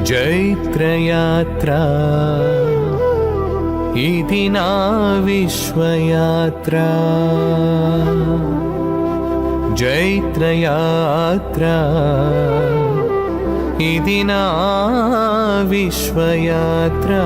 जैत्रयात्रा इति ना विश्वयात्रा जैत्रयात्रा इति ना विश्वयात्रा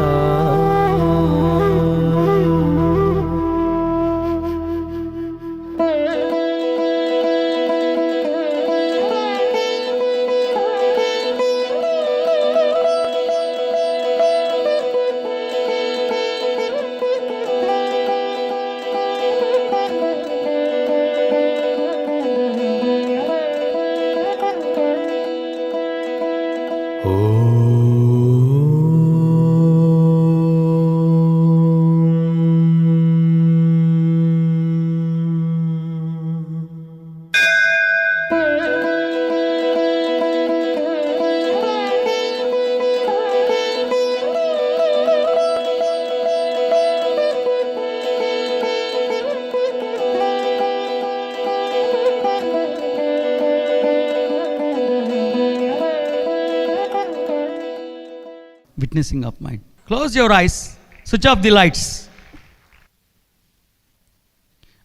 Witnessing of mind. Close your eyes, switch off the lights.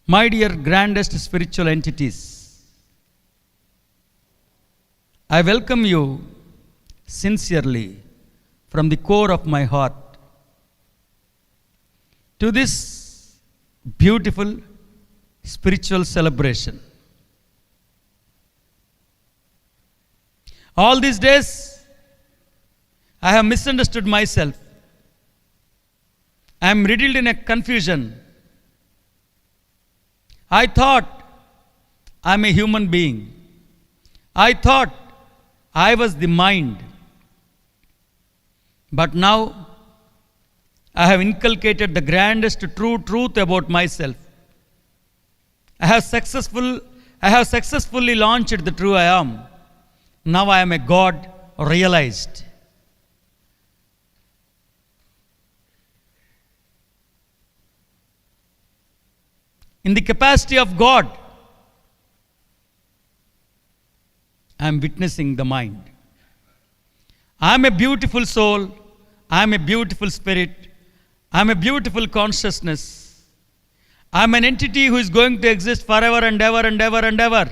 My dear grandest spiritual entities, I welcome you sincerely from the core of my heart to this beautiful spiritual celebration. All these days, I have misunderstood myself. I am riddled in a confusion. I thought I am a human being. I thought I was the mind. But now I have inculcated the grandest true truth about myself. I have successfully launched the true I am. Now I am a God realized. In the capacity of God, I am witnessing the mind. I am a beautiful soul. I am a beautiful spirit. I am a beautiful consciousness. I am an entity who is going to exist forever and ever and ever and ever.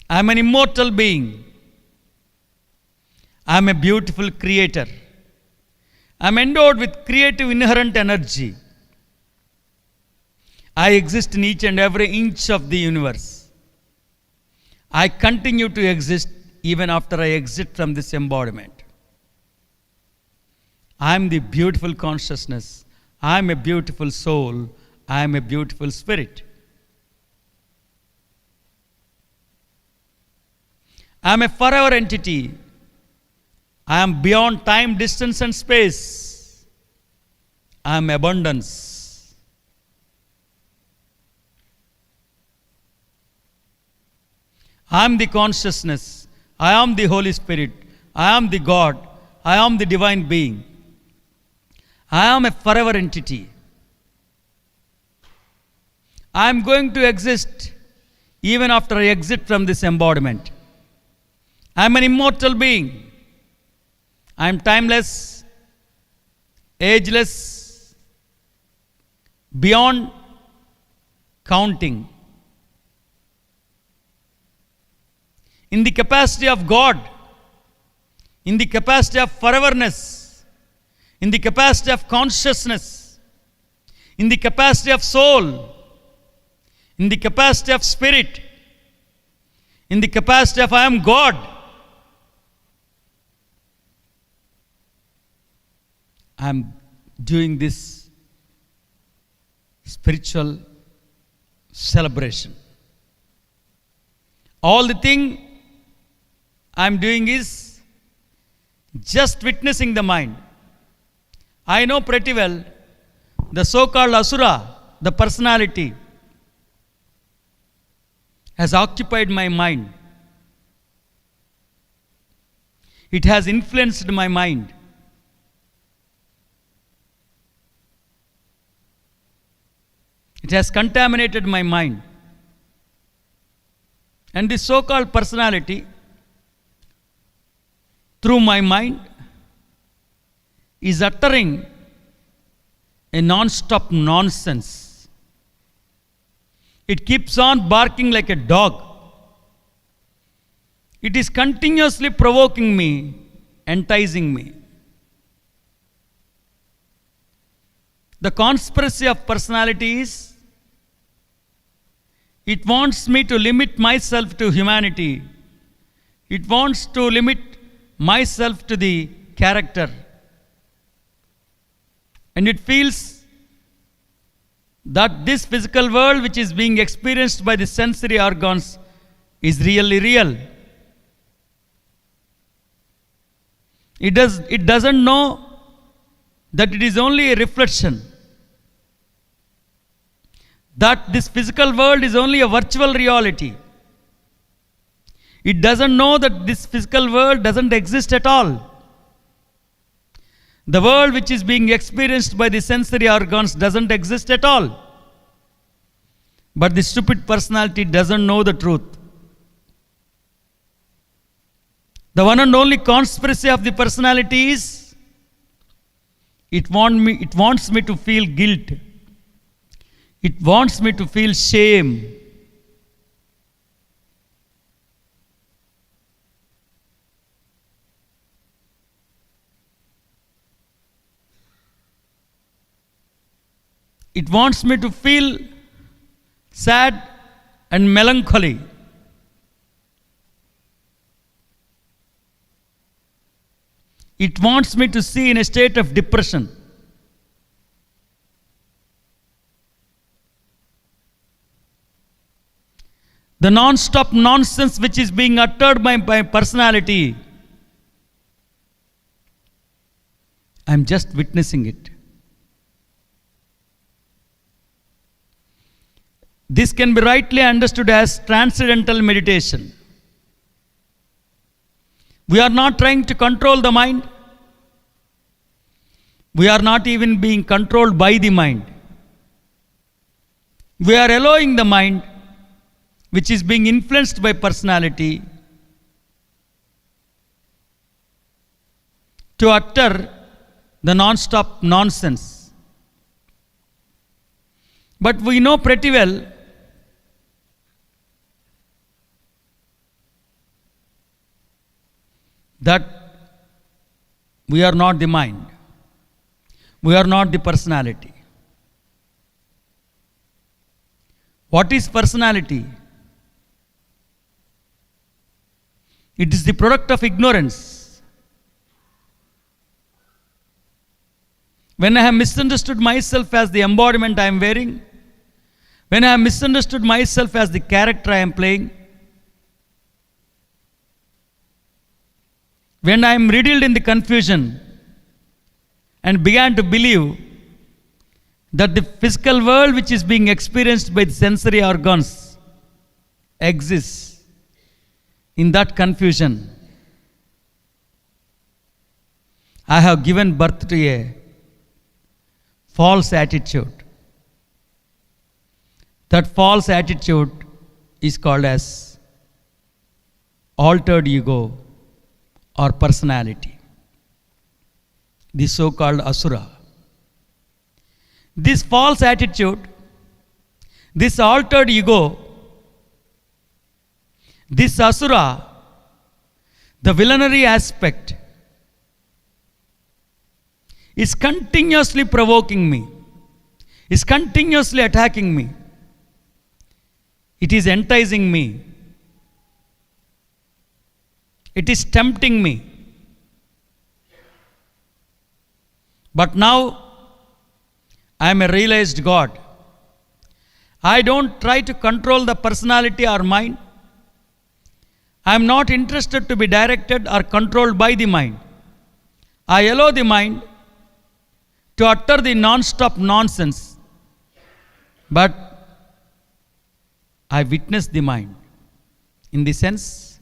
I am an immortal being. I am a beautiful creator. I am endowed with creative inherent energy. I exist in each and every inch of the universe. I continue to exist even after I exit from this embodiment. I am the beautiful consciousness. I am a beautiful soul. I am a beautiful spirit. I am a forever entity. I am beyond time, distance, and space. I am abundance. I am the consciousness. I am the Holy Spirit. I am the God. I am the divine being. I am a forever entity. I am going to exist even after I exit from this embodiment. I am an immortal being. I am timeless, ageless, beyond counting. In the capacity of God, in the capacity of foreverness, in the capacity of consciousness, in the capacity of soul, in the capacity of spirit, in the capacity of I am God, I am doing this spiritual celebration. All the thing I am doing is just witnessing the mind. I know pretty well the so-called Asura, the personality, has occupied my mind. It has influenced my mind. It has contaminated my mind. And this so-called personality through my mind is uttering a non-stop nonsense. It keeps on barking like a dog. It is continuously provoking me, enticing me. The conspiracy of personality is, it wants me to limit myself to humanity. It wants to limit myself to the character. And it feels that this physical world which is being experienced by the sensory organs is really real. It doesn't know that it is only a reflection, that this physical world is only a virtual reality. It doesn't know that this physical world doesn't exist at all. The world which is being experienced by the sensory organs doesn't exist at all. But the stupid personality doesn't know the truth. The one and only conspiracy of the personality is, it wants me to feel guilt. It wants me to feel shame. It wants me to feel sad and melancholy. It wants me to see in a state of depression. The non-stop nonsense which is being uttered by my personality, I am just witnessing it. This can be rightly understood as transcendental meditation. We are not trying to control the mind. We are not even being controlled by the mind. We are allowing the mind, which is being influenced by personality, to utter the non-stop nonsense. But we know pretty well that we are not the mind. We are not the personality. What is personality? It is the product of ignorance. When I have misunderstood myself as the embodiment I am wearing, when I have misunderstood myself as the character I am playing, when I am riddled in the confusion and began to believe that the physical world which is being experienced by the sensory organs exists, in that confusion, I have given birth to a false attitude. That false attitude is called as altered ego or personality, the so-called asura. This false attitude, this altered ego, this asura, the villainary aspect, is continuously provoking me, is continuously attacking me. It is enticing me. It is tempting me. But now I am a realized God. I don't try to control the personality or mind. I am not interested to be directed or controlled by the mind. I allow the mind to utter the non-stop nonsense, but I witness the mind. In the sense,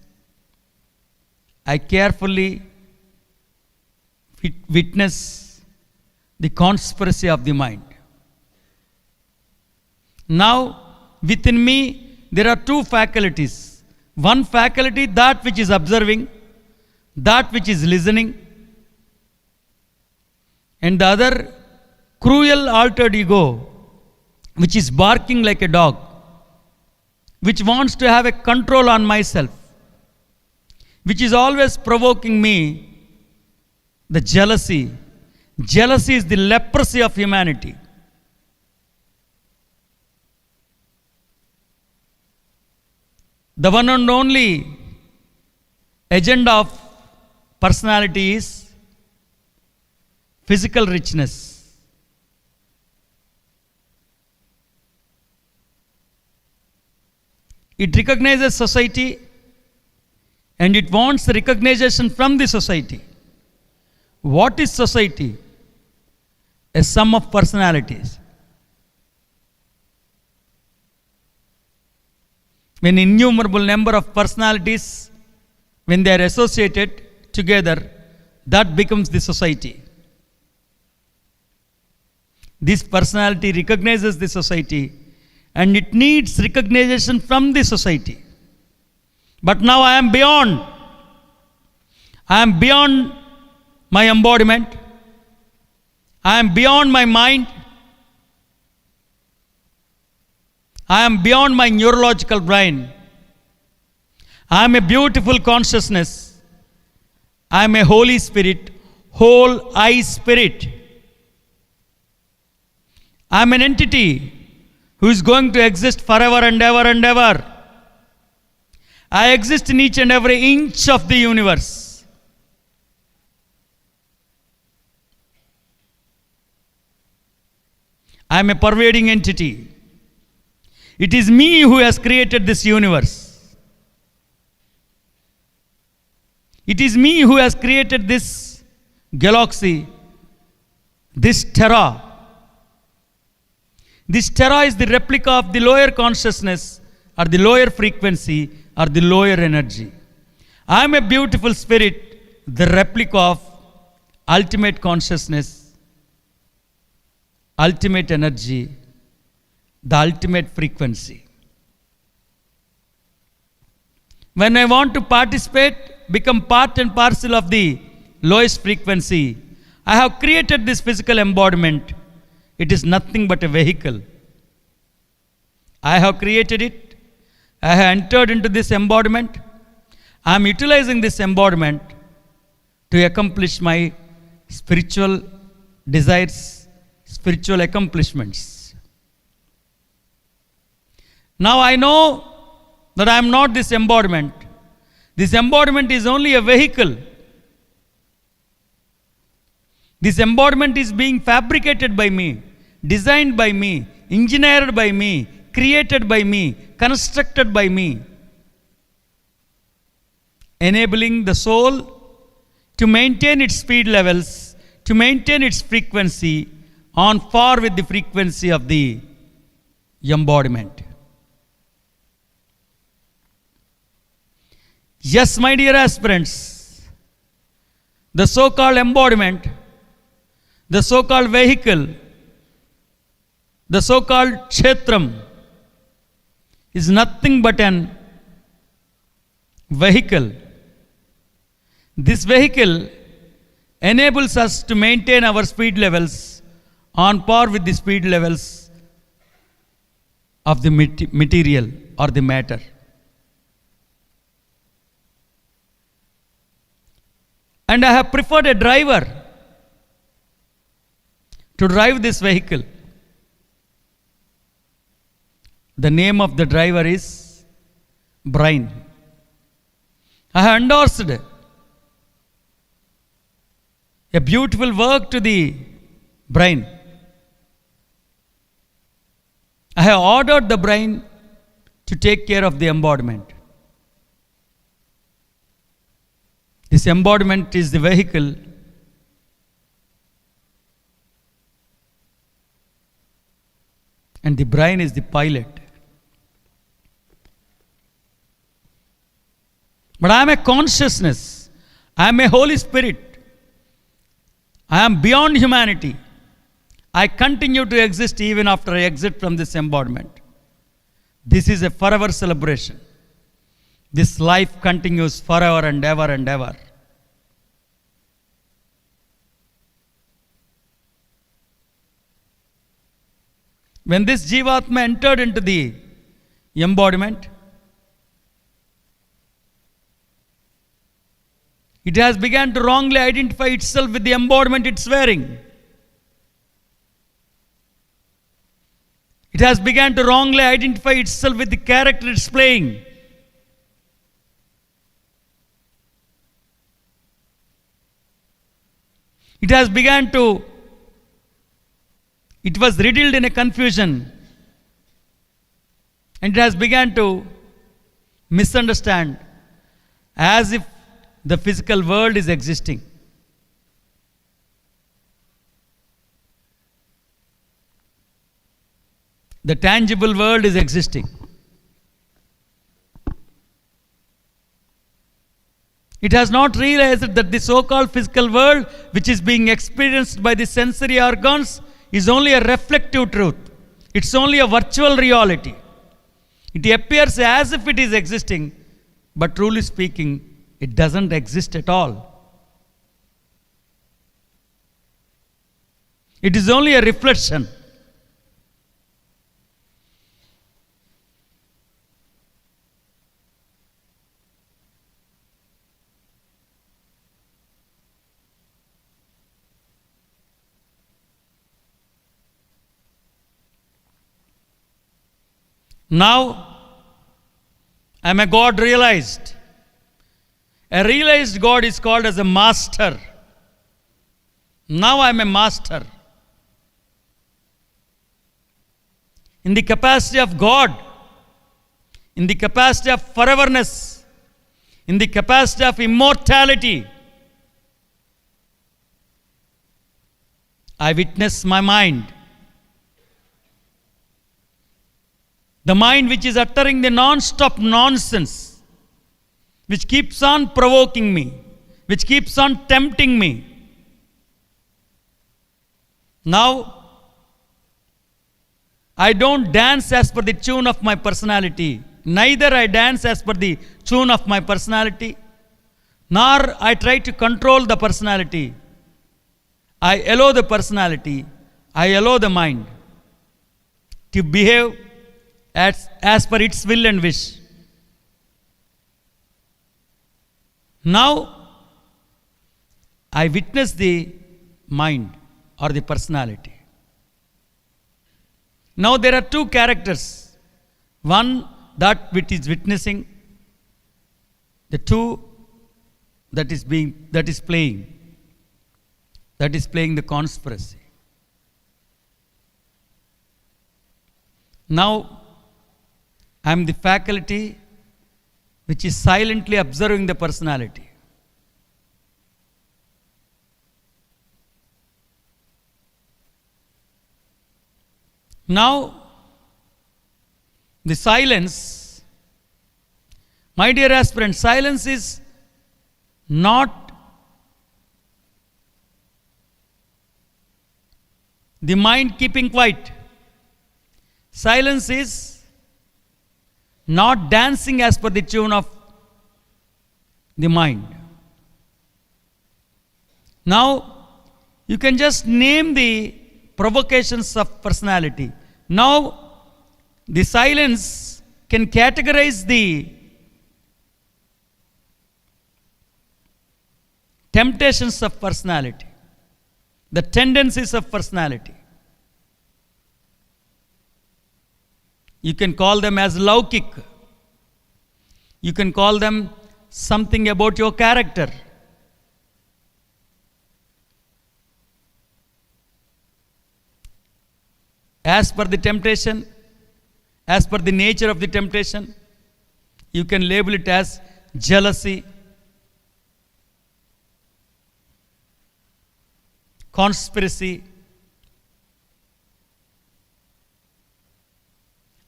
I carefully witness the conspiracy of the mind. Now, within me, there are two faculties. One faculty, that which is observing, that which is listening, and the other cruel altered ego, which is barking like a dog, which wants to have a control on myself, which is always provoking me the jealousy. Jealousy is the leprosy of humanity. The one and only agenda of personality is physical richness. It recognizes society and it wants recognition from the society. What is society? A sum of personalities. When innumerable number of personalities, when they are associated together, that becomes the society. This personality recognizes the society and it needs recognition from the society. But now I am beyond. I am beyond my embodiment. I am beyond my mind. I am beyond my neurological brain. I am a beautiful consciousness. I am a Holy Spirit, whole I Spirit. I am an entity who is going to exist forever and ever and ever. I exist in each and every inch of the universe. I am a pervading entity. It is me who has created this universe. It is me who has created this galaxy, this Terra. This Terra is the replica of the lower consciousness or the lower frequency or the lower energy. I am a beautiful spirit, the replica of ultimate consciousness, ultimate energy, the ultimate frequency. When I want to participate, become part and parcel of the lowest frequency, I have created this physical embodiment. It is nothing but a vehicle. I have created it. I have entered into this embodiment. I am utilizing this embodiment to accomplish my spiritual desires, spiritual accomplishments. Now I know that I am not this embodiment. This embodiment is only a vehicle. This embodiment is being fabricated by me, designed by me, engineered by me, created by me, constructed by me, enabling the soul to maintain its speed levels, to maintain its frequency on par with the frequency of the embodiment. Yes, my dear aspirants, the so-called embodiment, the so-called vehicle, the so-called kshetram is nothing but an vehicle. This vehicle enables us to maintain our speed levels on par with the speed levels of the material or the matter. And I have preferred a driver to drive this vehicle. The name of the driver is brain. I have endorsed a beautiful work to the brain. I have ordered the brain to take care of the embodiment. This embodiment is the vehicle. And the brain is the pilot. But I am a consciousness. I am a Holy Spirit. I am beyond humanity. I continue to exist even after I exit from this embodiment. This is a forever celebration. This life continues forever and ever and ever. When this Jivatma entered into the embodiment, it has begun to wrongly identify itself with the embodiment it's wearing. It has begun to wrongly identify itself with the character it's playing. It has begun to, it was riddled in a confusion, and it has begun to misunderstand as if the physical world is existing. The tangible world is existing. It has not realized that the so-called physical world, which is being experienced by the sensory organs, is only a reflective truth. It's only a virtual reality. It appears as if it is existing, but truly speaking, it doesn't exist at all. It is only a reflection. Now, I am a God realized. A realized God is called as a master. Now I am a master. In the capacity of God, in the capacity of foreverness, in the capacity of immortality, I witness my mind. The mind which is uttering the non-stop nonsense, which keeps on provoking me, which keeps on tempting me. Now, I don't dance as per the tune of my personality. Neither I dance as per the tune of my personality, nor I try to control the personality. I allow the personality, I allow the mind to behave as per its will and wish. Now, I witness the mind or the personality. Now there are two characters. One, that which is witnessing. The two, that is playing. That is playing the conspiracy. Now, I am the faculty which is silently observing the personality. Now, the silence, my dear aspirant, silence is not the mind keeping quiet. Silence is not dancing as per the tune of the mind. Now, you can just name the provocations of personality. Now, the silence can categorize the temptations of personality, the tendencies of personality. You can call them as laukik. You can call them something about your character. As per the temptation, as per the nature of the temptation, you can label it as jealousy, conspiracy,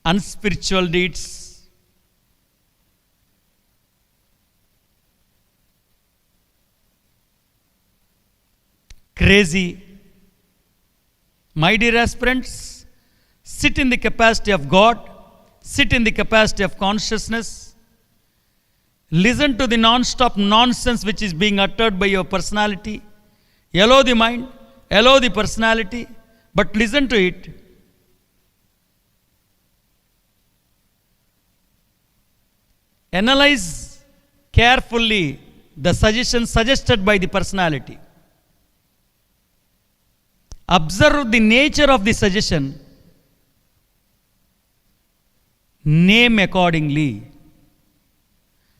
unspiritual deeds, crazy. My dear aspirants, sit in the capacity of God, sit in the capacity of consciousness, listen to the non-stop nonsense which is being uttered by your personality, allow the mind, allow the personality, but listen to it Analyze carefully the suggestion suggested by the personality. Observe the nature of the suggestion. Name accordingly.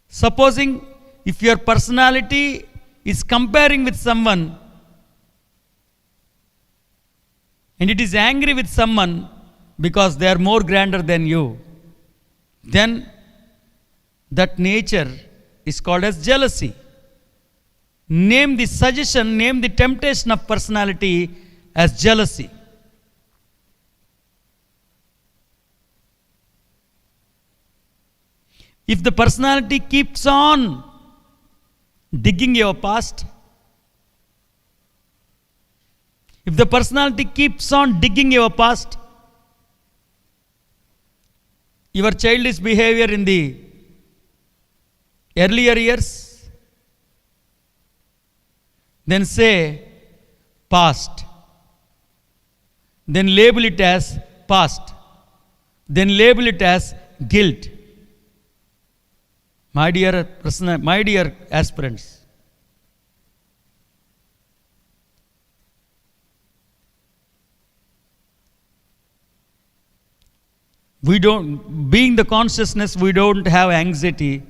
Supposing if your personality is comparing with someone and it is angry with someone because they are more grander than you, then that nature is called as jealousy. Name the suggestion, name the temptation of personality as jealousy. If the personality keeps on digging your past, if the personality keeps on digging your past, your childish behavior in the earlier years, then say past, then label it as past, then label it as guilt. My dear aspirants, being the consciousness, we don't have anxiety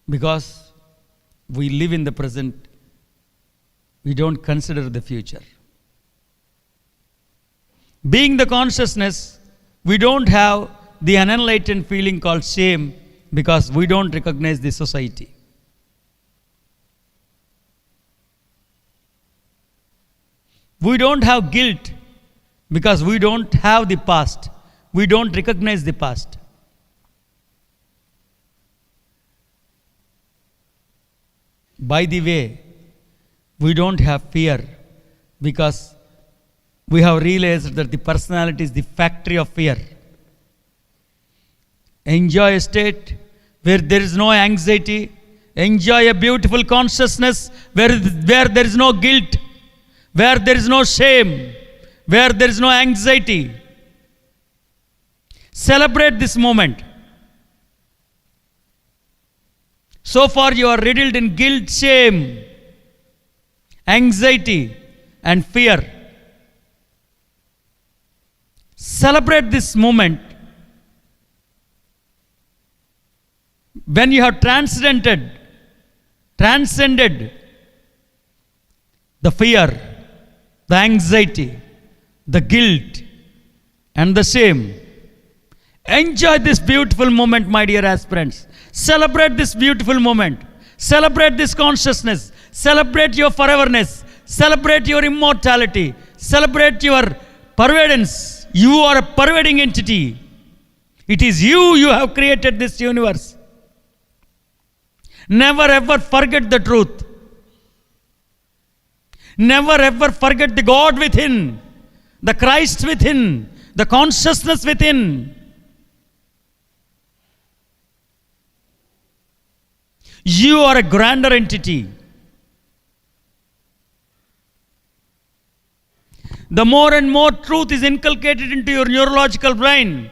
because we live in the present. We don't consider the future. Being the consciousness, we don't have the unenlightened feeling called shame because we don't recognize the society. We don't have guilt because we don't have the past. We don't recognize the past. By the way, we don't have fear because we have realized that the personality is the factory of fear. Enjoy a state where there is no anxiety. Enjoy a beautiful consciousness where there is no guilt, where there is no shame, where there is no anxiety. Celebrate this moment. So far you are riddled in guilt, shame, anxiety and fear. Celebrate this moment when you have transcended the fear, the anxiety, the guilt and the shame. Enjoy this beautiful moment, my dear aspirants. Celebrate this beautiful moment. Celebrate this consciousness. Celebrate your foreverness. Celebrate your immortality. Celebrate your pervadence. You are a pervading entity. It is you have created this universe. Never ever forget the truth. Never ever forget the God within, the Christ within, the consciousness within. You are a grander entity. The more and more truth is inculcated into your neurological brain,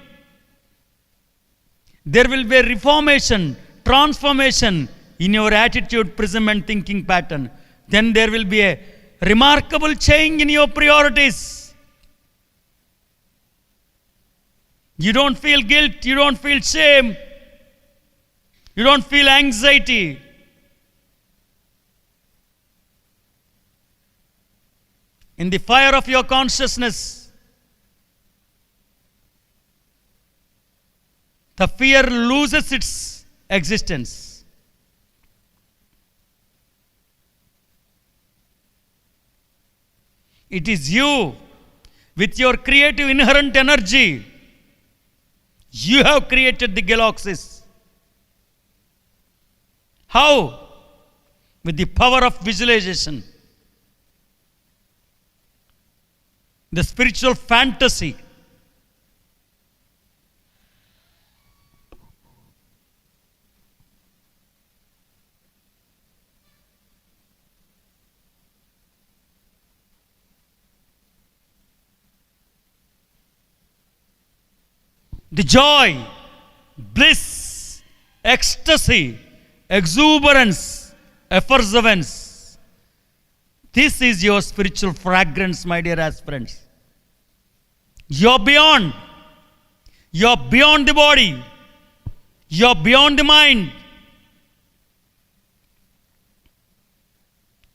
there will be a reformation, transformation in your attitude, prism and thinking pattern. Then there will be a remarkable change in your priorities. You don't feel guilt, you don't feel shame, you don't feel anxiety. In the fire of your consciousness, the fear loses its existence. It is you, with your creative inherent energy, you have created the galaxies. How? With the power of visualization, the spiritual fantasy. The joy bliss, ecstasy, exuberance, effervescence. This is your spiritual fragrance, my dear aspirants. You're beyond. You're beyond the body. You're beyond the mind.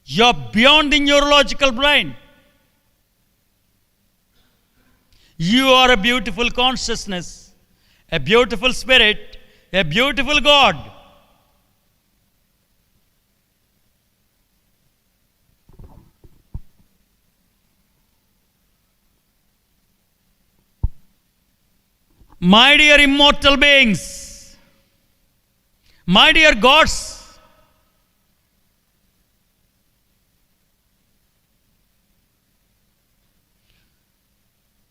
You're beyond the neurological brain. You are a beautiful consciousness, a beautiful spirit, a beautiful God. My dear immortal beings, my dear gods,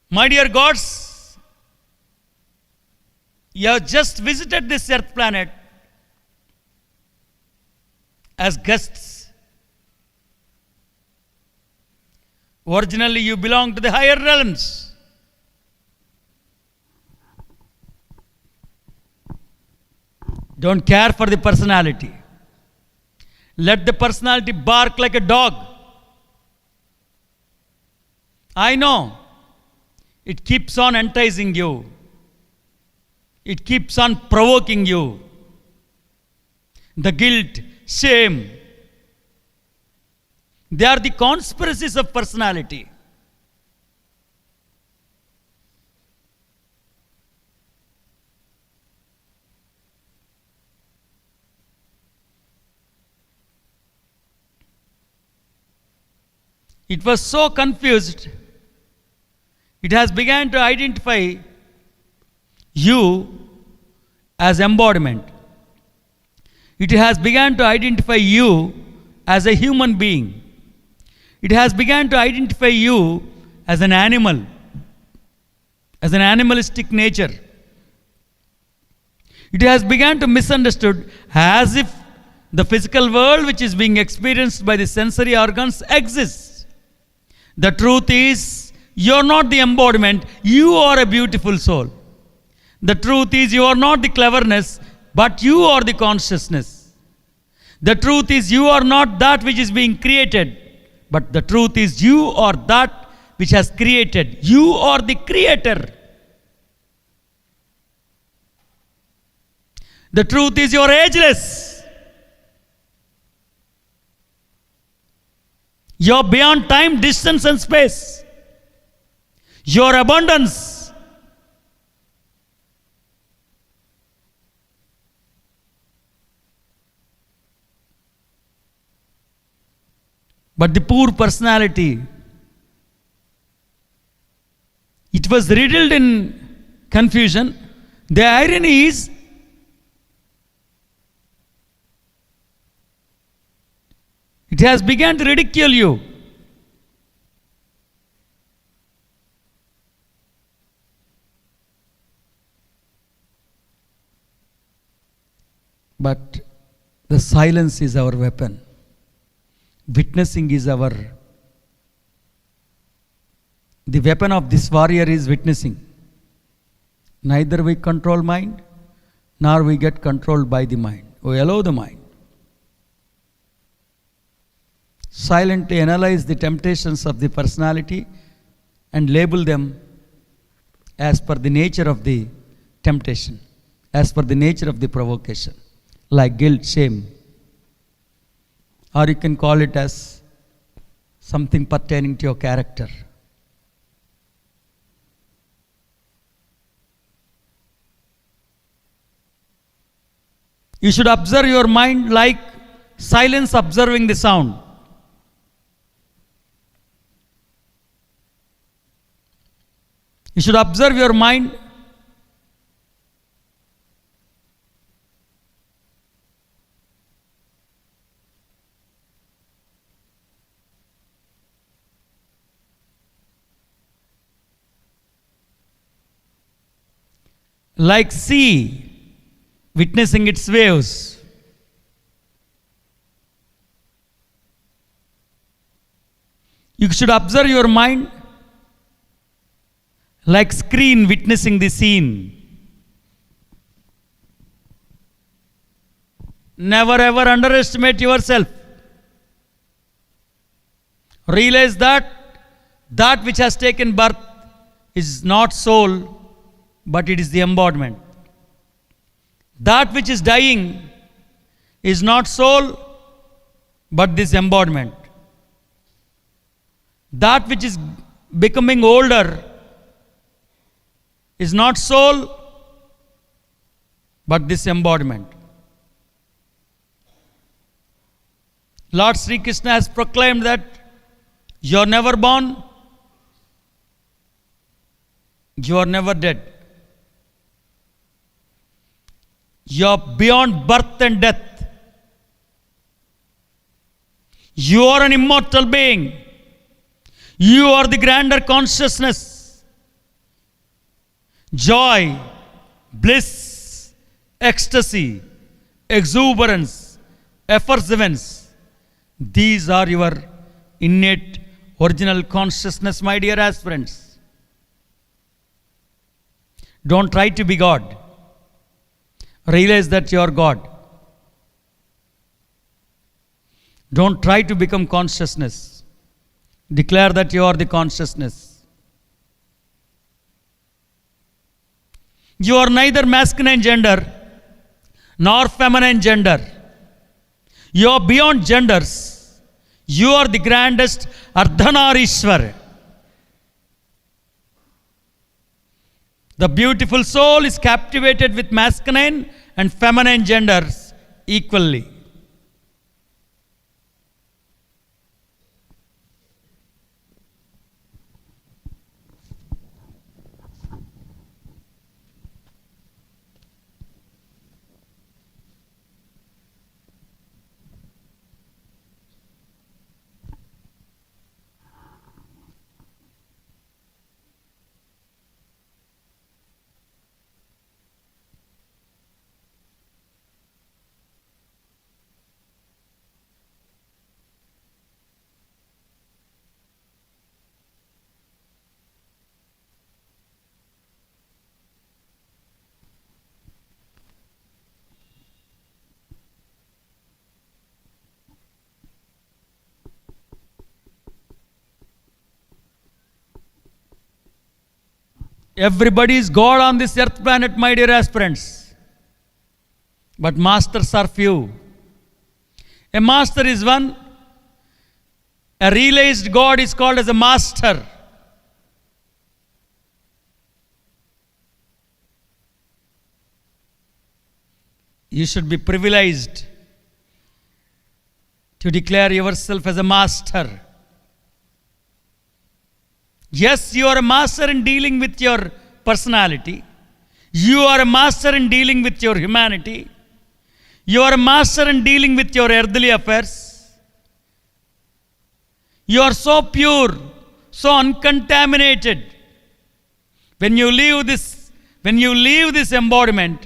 my dear gods, you have just visited this earth planet as guests. Originally, you belong to the higher realms. Don't care for the personality. Let the personality bark like a dog. I know. It keeps on enticing you. It keeps on provoking you. The guilt, shame. They are the conspiracies of personality. It was so confused. It has begun to identify you as embodiment. It has begun to identify you as a human being. It has begun to identify you as an animal, as an animalistic nature. It has begun to misunderstood as if the physical world which is being experienced by the sensory organs exists. The truth is, you're not the embodiment, you are a beautiful soul. The truth is, you are not the cleverness, but you are the consciousness. The truth is, you are not that which is being created, but the truth is, you are that which has created. You are the creator. The truth is, you are ageless. You're beyond time, distance, and space. Your abundance. But the poor personality, it was riddled in confusion. The irony is, it has begun to ridicule you. But the silence is our weapon. Witnessing is the weapon of this warrior is witnessing. Neither we control mind, nor we get controlled by the mind. We allow the mind. Silently analyze the temptations of the personality and label them as per the nature of the temptation, as per the nature of the provocation, like guilt, shame. Or you can call it as something pertaining to your character. You should observe your mind like silence observing the sound. You should observe your mind like sea witnessing its waves. You should observe your mind like screen witnessing the scene. Never ever underestimate yourself. Realize that that which has taken birth is not soul, but it is the embodiment. That which is dying is not soul, but this embodiment. That which is becoming older is not soul, but this embodiment. Lord Sri Krishna has proclaimed that you are never born, you are never dead. You are beyond birth and death. You are an immortal being. You are the grander consciousness. Joy, bliss, ecstasy, exuberance, effervescence. These are your innate original consciousness, my dear aspirants. Don't try to be God. Realize that you are God. Don't try to become consciousness. Declare that you are the consciousness. You are neither masculine gender nor feminine gender. You are beyond genders. You are the grandest Ardhanarishwar. The beautiful soul is captivated with masculine and feminine genders equally. Everybody is God on this earth planet, my dear aspirants. But masters are few. A master is one. A realized God is called as a master. You should be privileged to declare yourself as a master. Yes, you are a master in dealing with your personality. You are a master in dealing with your humanity. You are a master in dealing with your earthly affairs. You are so pure, so uncontaminated. When you leave this embodiment,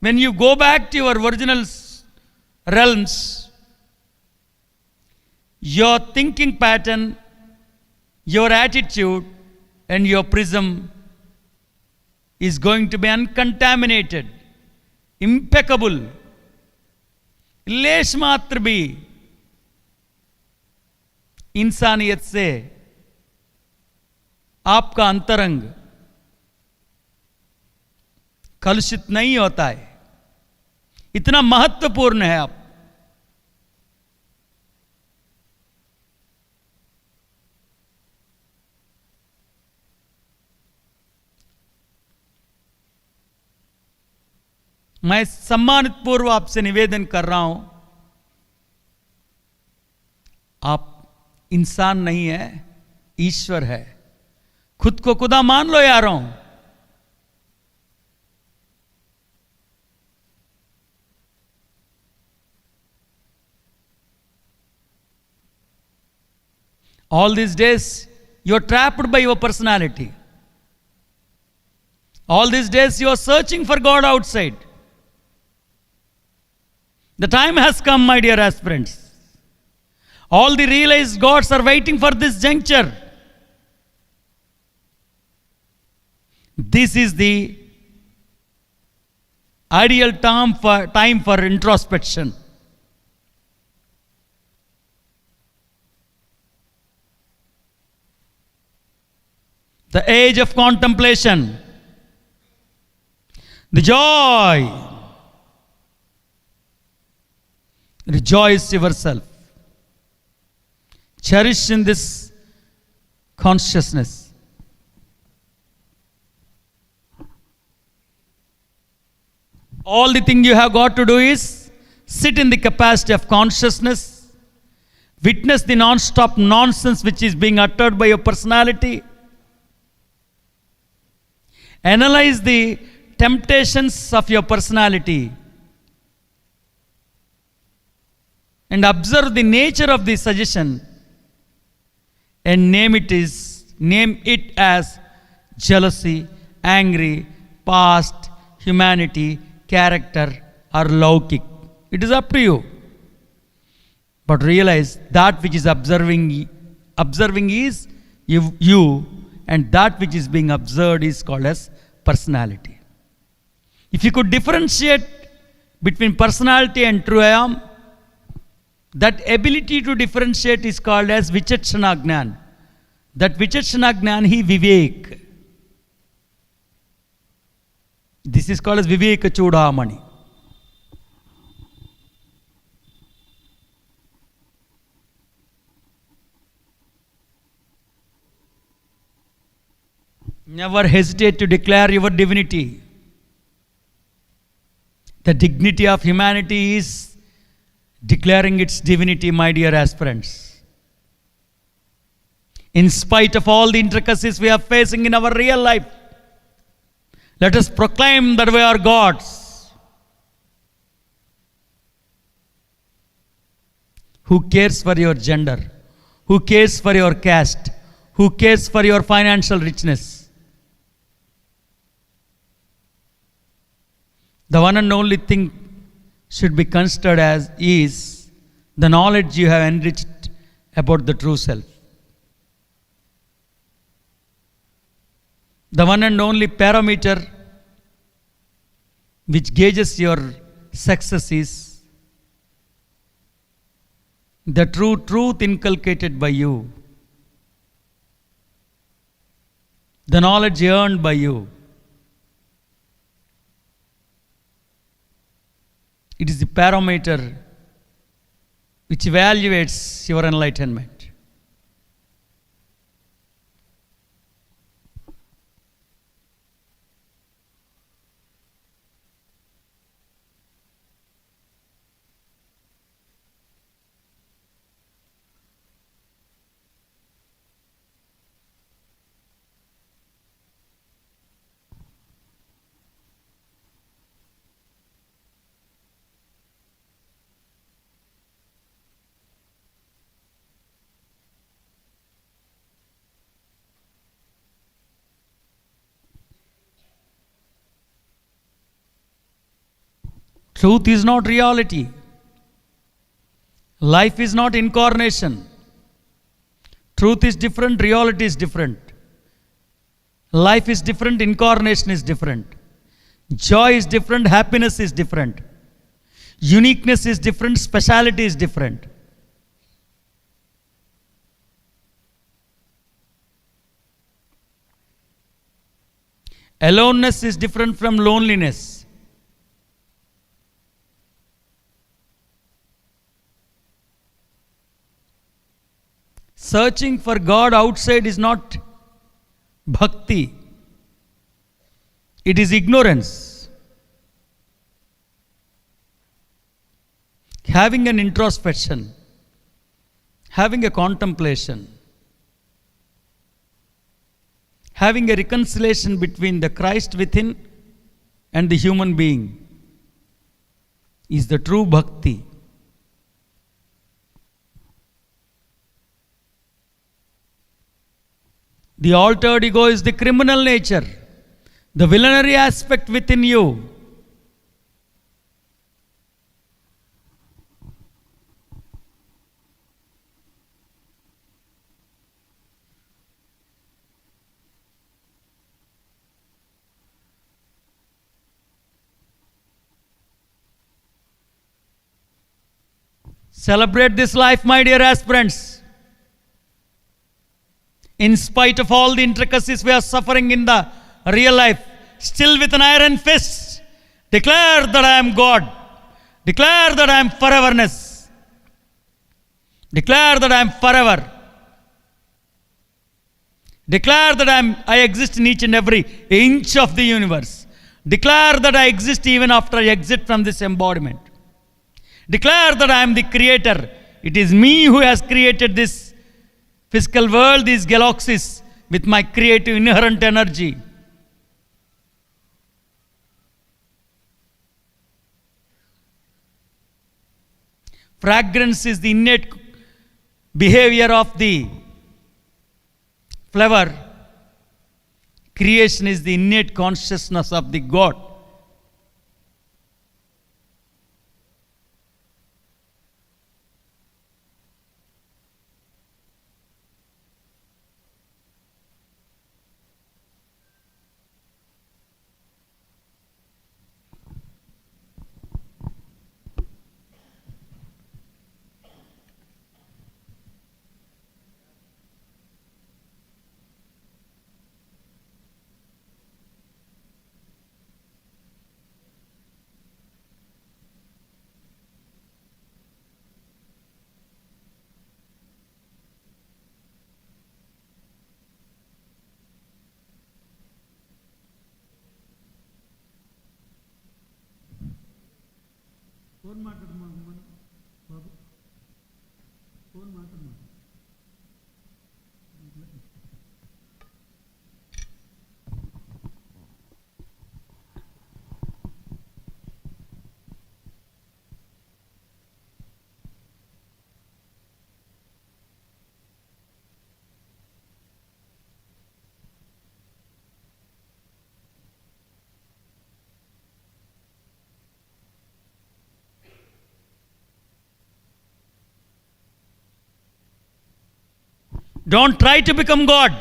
when you go back to your original realms, your thinking pattern, your attitude and your prism is going to be uncontaminated, impeccable. लेश मात्र भी इंसानियत से आपका अंतरंग कलुषित नहीं होता है. इतना महत्वपूर्ण है आप. मैं सम्मानित पूर्व आपसे निवेदन कर रहा हूं, आप इंसान नहीं है, ईश्वर है. खुद को खुदा मान लो यारों. All these days you are trapped by your personality. All these days you are searching for God outside. The time has come, my dear aspirants. All the realized gods are waiting for this juncture. This is the Ideal time for introspection. The age of contemplation. The joy. Rejoice yourself. Cherish in this consciousness. All the thing you have got to do is sit in the capacity of consciousness, witness the non-stop nonsense which is being uttered by your personality, analyze the temptations of your personality, and observe the nature of the suggestion and name it as jealousy, angry, past, humanity, character, or laukik. It is up to you. But realize that which is observing is you, and that which is being observed is called as personality. If you could differentiate between personality and true I am, that ability to differentiate is called as Vichakshana Gnan. That Vichakshana Gnan he Vivek. This is called as Viveka Chudamani. Never hesitate to declare your divinity. The dignity of humanity is declaring its divinity, my dear aspirants. In spite of all the intricacies we are facing in our real life, let us proclaim that we are gods. Who cares for your gender? Who cares for your caste? Who cares for your financial richness? The one and only thing should be considered as is the knowledge you have enriched about the true self. The one and only parameter which gauges your success is the true truth inculcated by you, the knowledge earned by you. It is the parameter which evaluates your enlightenment. Truth is not reality. Life is not incarnation. Truth is different, reality is different. Life is different, incarnation is different. Joy is different, happiness is different. Uniqueness is different, speciality is different. Aloneness is different from loneliness. Searching for God outside is not bhakti. It is ignorance. Having an introspection, having a contemplation, having a reconciliation between the Christ within and the human being is the true bhakti. The altered ego is the criminal nature, the villainary aspect within you. Celebrate this life, my dear aspirants. In spite of all the intricacies we are suffering in the real life, still with an iron fist, declare that I am God. Declare that I am foreverness. Declare that I am forever. Declare that I exist in each and every inch of the universe. Declare that I exist even after I exit from this embodiment. Declare that I am the creator. It is me who has created this physical world, these galaxies, with my creative inherent energy. Fragrance is the innate behavior of the flower. Creation is the innate consciousness of the God. Don't try to become God.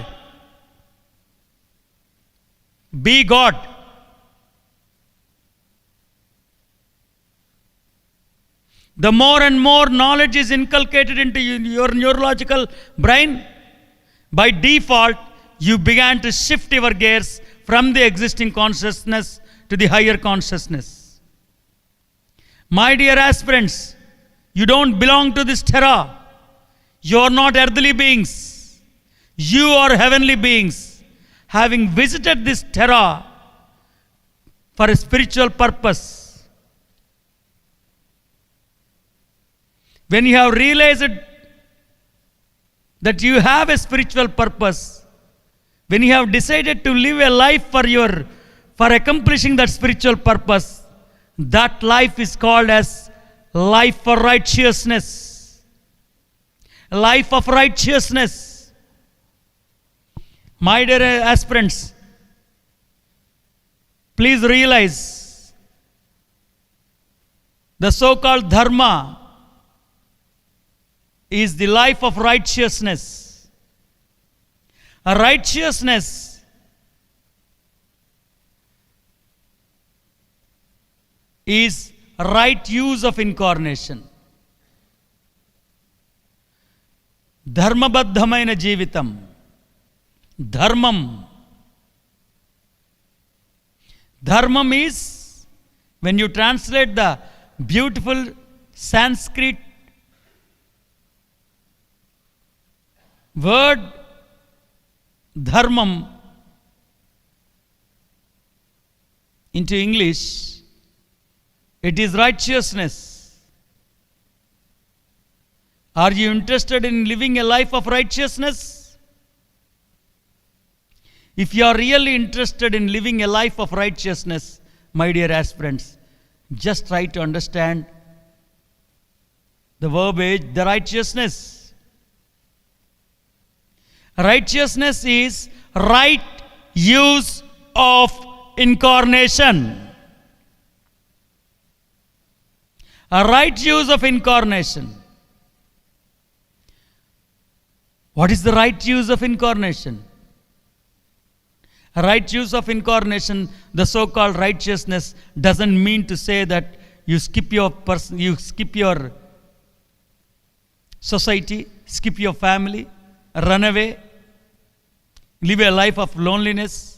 Be God. The more and more knowledge is inculcated into your neurological brain, by default, you began to shift your gears from the existing consciousness to the higher consciousness. My dear aspirants, you don't belong to this terra. You are not earthly beings. You are heavenly beings, having visited this terra for a spiritual purpose. When you have realized that you have a spiritual purpose, when you have decided to live a life for accomplishing that spiritual purpose, that life is called as life for righteousness. Life of righteousness. My dear aspirants, please realize the so-called dharma is the life of righteousness. A righteousness is right use of incarnation. ధర్మబద్ధమైన జీవితం. Dharmam. Dharmam is, when you translate the beautiful Sanskrit word dharmam into English, it is righteousness. Are you interested in living a life of righteousness? If you are really interested in living a life of righteousness, my dear aspirants, just try to understand the verbiage, the righteousness. Righteousness is right use of incarnation. A right use of incarnation. What is the right use of incarnation? A right use of incarnation, the so-called righteousness, doesn't mean to say that you skip your society, skip your family, run away, live a life of loneliness.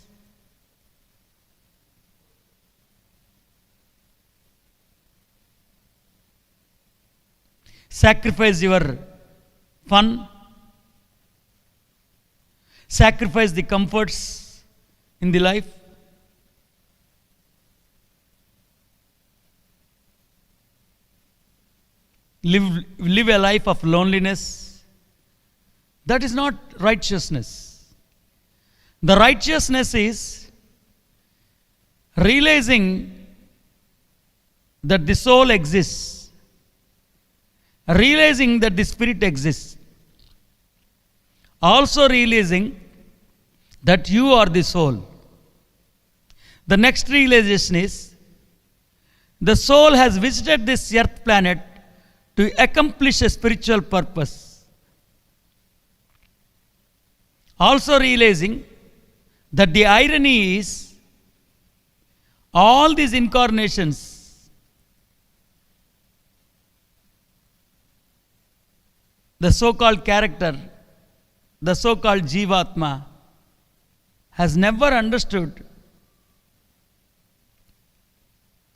Sacrifice your fun, sacrifice the comforts in the life. Live a life of loneliness. That is not righteousness. The righteousness is realizing that the soul exists, realizing that the spirit exists, also realizing that you are the soul. The next realization is the soul has visited this earth planet to accomplish a spiritual purpose. Also realizing that the irony is all these incarnations, the so-called character, the so-called Jivatma, has never understood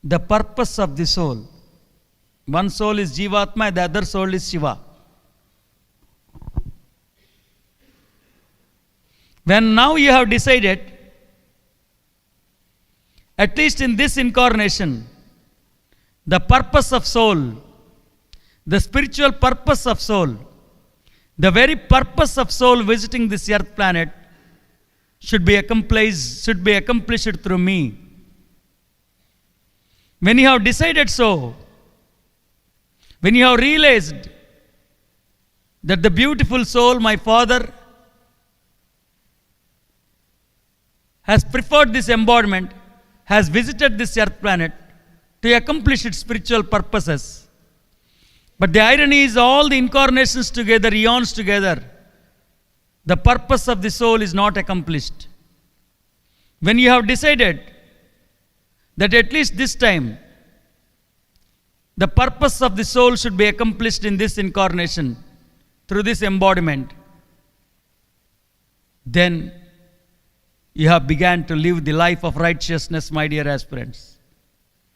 the purpose of the soul. One soul is Jivatma, the other soul is Shiva. When now you have decided, at least in this incarnation, the purpose of soul, the spiritual purpose of soul, the very purpose of soul visiting this earth planet should be accomplished through me. When you have decided so, when you have realized that the beautiful soul, my Father, has preferred this embodiment, has visited this earth planet to accomplish its spiritual purposes. But the irony is all the incarnations together, eons together, the purpose of the soul is not accomplished. When you have decided that at least this time, the purpose of the soul should be accomplished in this incarnation through this embodiment, then you have begun to live the life of righteousness, my dear aspirants.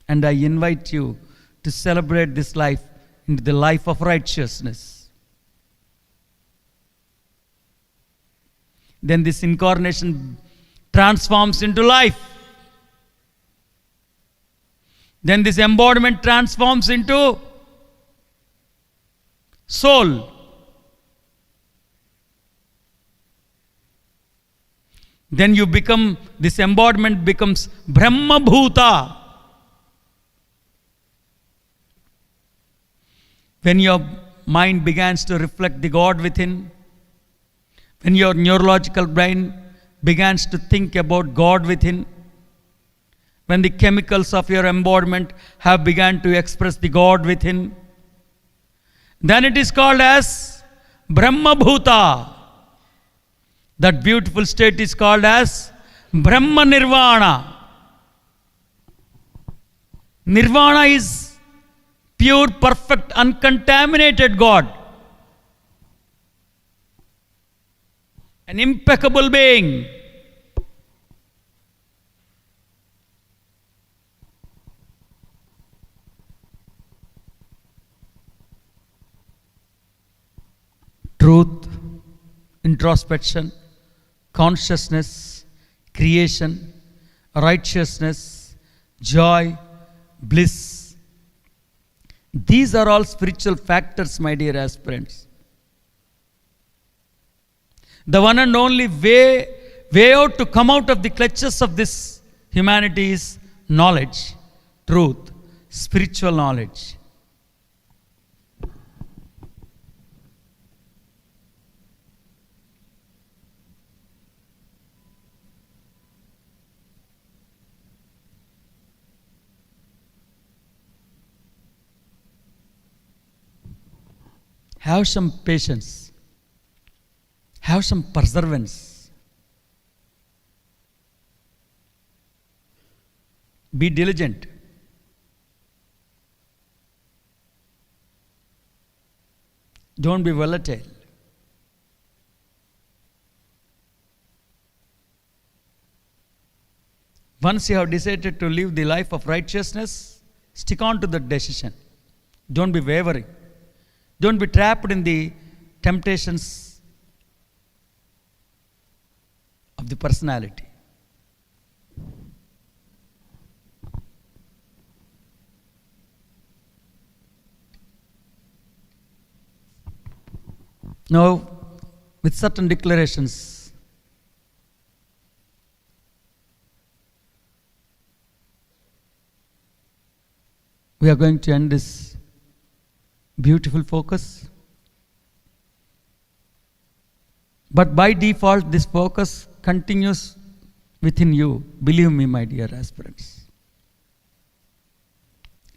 And I invite you to celebrate this life into the life of righteousness. Then this incarnation transforms into life. Then this embodiment transforms into soul. Then you become, this embodiment becomes Brahma Bhuta. When your mind begins to reflect the God within, when your neurological brain begins to think about God within, when the chemicals of your embodiment have begun to express the God within, then it is called as Brahma Bhuta. That beautiful state is called as Brahma Nirvana. Nirvana is pure, perfect, uncontaminated God. An impeccable being. Truth, introspection, consciousness, creation, righteousness, joy, bliss. These are all spiritual factors, my dear aspirants. The one and only way out to come out of the clutches of this humanity is knowledge, truth, spiritual knowledge. Have some patience. Have some perseverance. Be diligent. Don't be volatile. Once you have decided to live the life of righteousness, stick on to that decision. Don't be wavering. Don't be trapped in the temptations of the personality. Now, with certain declarations, we are going to end this beautiful focus. But by default, this focus continues within you. Believe me, my dear aspirants.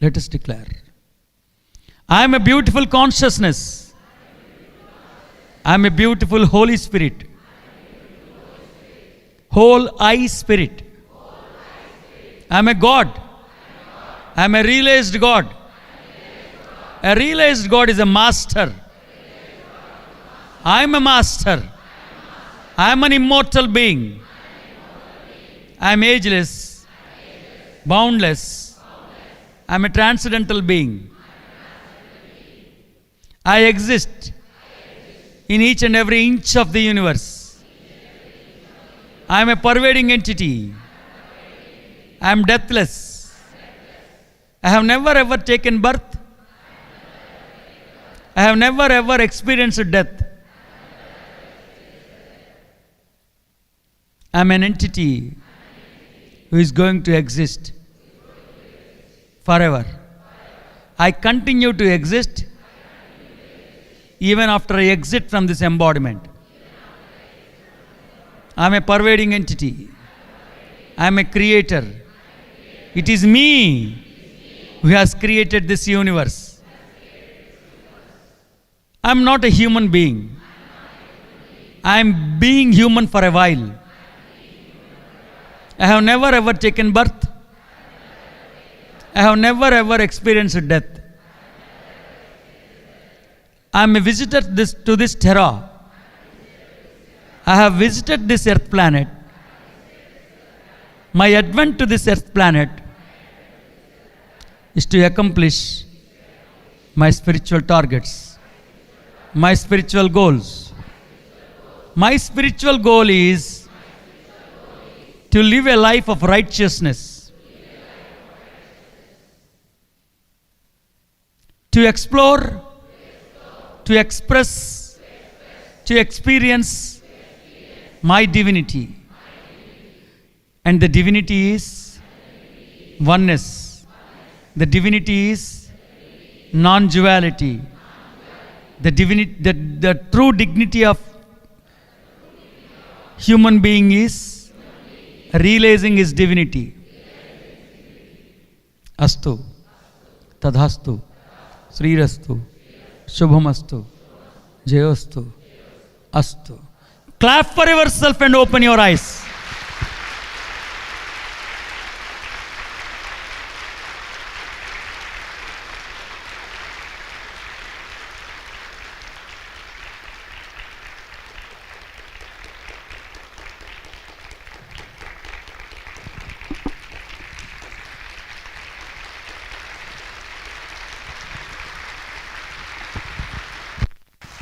Let us declare. I am a beautiful consciousness. I am a beautiful Holy Spirit. Whole I Spirit. I am a God. I am a realized God. A realized God is a master. I am a master. I am an immortal being. I am ageless, boundless. I am a transcendental being. I exist in each and every inch of the universe. I am a pervading entity. I am deathless. I have never ever taken birth. I have never ever experienced death. I am an entity who is going to exist forever. I continue to exist even after I exit from this embodiment. I am a pervading entity. I am a creator. It is me who has created this universe. I am not a human being. I am being human for a while. I have never ever taken birth. I have never ever experienced death. I am a visitor to this terra. I have visited this earth planet. My advent to this earth planet is to accomplish my spiritual targets, my spiritual goals. My spiritual goal is to live a life of righteousness, to explore, to express, to experience my divinity. And the divinity is oneness. The divinity is non-duality. The true dignity of human being is realizing his divinity. Astu, Tadhastu, Srirastu, Shubhamastu, Jayostu, Astu. Clap for yourself and open your eyes.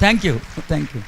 Thank you. Thank you.